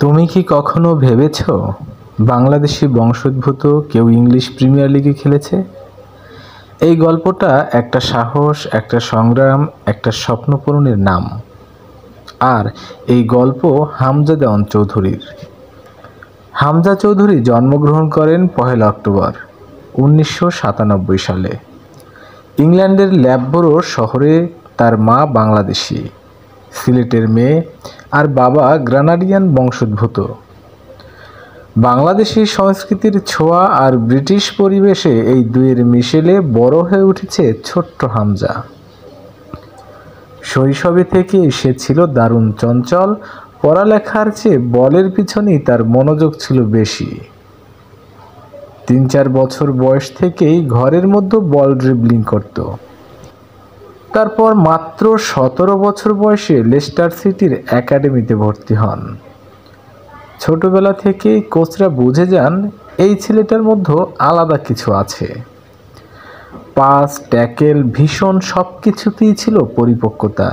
তুমি কি কখনো ভেবেছ বাংলাদেশি বংশোদ্ভূত কেউ ইংলিশ প্রিমিয়ার লিগে খেলেছে? এই গল্পটা একটা সাহস, একটা সংগ্রাম, একটা স্বপ্ন পূরণের নাম। আর এই গল্প হামজা দেওয়ান চৌধুরীর। হামজা চৌধুরী জন্মগ্রহণ করেন 1 অক্টোবর 1997 সালে ইংল্যান্ডের ল্যাডবরো শহরে। তার মা বাংলাদেশি, সিলেটের মেয়ে, আর বাবা গ্রানাডিয়ান বংশোদ্ভূত। বাংলাদেশি সংস্কৃতির ছোঁয়া আর ব্রিটিশ পরিবেশে এই দুইয়ের মিশেলে বড় হয়ে উঠেছে ছোট্ট হামজা। শৈশবে থেকেই সে ছিল দারুণ চঞ্চল, পড়ালেখার চেয়ে বলের পিছনেই তার মনোযোগ ছিল বেশি। 3-4 বছর বয়স থেকেই ঘরের মধ্যে বল ড্রিবলিং করত। তারপর মাত্র 17 বছর বয়সে লেস্টার সিটির একাডেমিতে ভর্তি হন। ছোটবেলা থেকেই কোচরা বুঝে যান এই ছেলেটার মধ্যে আলাদা কিছু আছে। পাস, ট্যাকেল, ভীষণ সব কিছুতেই ছিল পরিপক্কতা।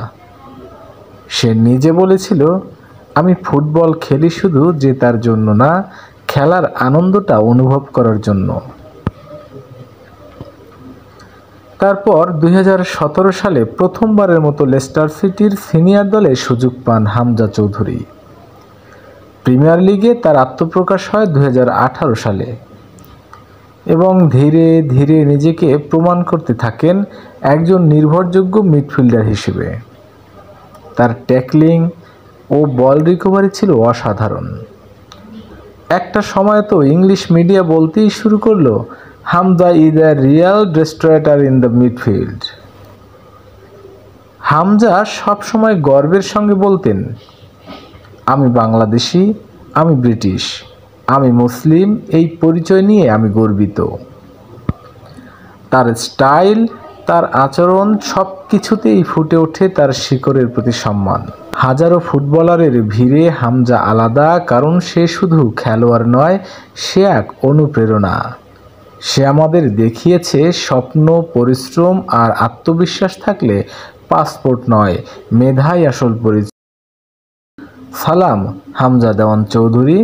সে নিজে বলেছিল, আমি ফুটবল খেলি শুধু জেতার জন্য না, খেলার আনন্দটা অনুভব করার জন্য। তারপর 2017 সালে প্রথমবারের মতো লেস্টার সিটির সিনিয়র দলে সুযোগ পান হামজা চৌধুরী। প্রিমিয়ার লিগে তার আত্মপ্রকাশ হয় 2018 সালে এবং ধীরে ধীরে নিজেকে প্রমাণ করতে থাকেন একজন নির্ভরযোগ্য মিডফিল্ডার হিসেবে। তার ট্যাকলিং ও বল রিকভারি ছিল অসাধারণ। একটা সময় তো ইংলিশ মিডিয়া বলতেই শুরু করলো, Hamza is a Real destroyer in the midfield. Hamza সবসময় গর্বের সঙ্গে বলতেন, আমি বাংলাদেশি, আমি ব্রিটিশ, আমি মুসলিম, এই পরিচয় নিয়ে আমি গর্বিত। তার স্টাইল, তার আচরণ সব কিছুতেই ফুটে ওঠে তার শিকড়ের প্রতি সম্মান। হাজারো ফুটবলারের ভিড়ে হামজা আলাদা, কারণ সে শুধু খেলোয়াড় নয়, সে এক অনুপ্রেরণা। সে আমাদের দেখিয়েছে স্বপ্ন, পরিশ্রম আর আত্মবিশ্বাস থাকলে পাসপোর্ট নয়, মেধাই আসল পরিচয়। সালাম হামজা দেওয়ান চৌধুরী।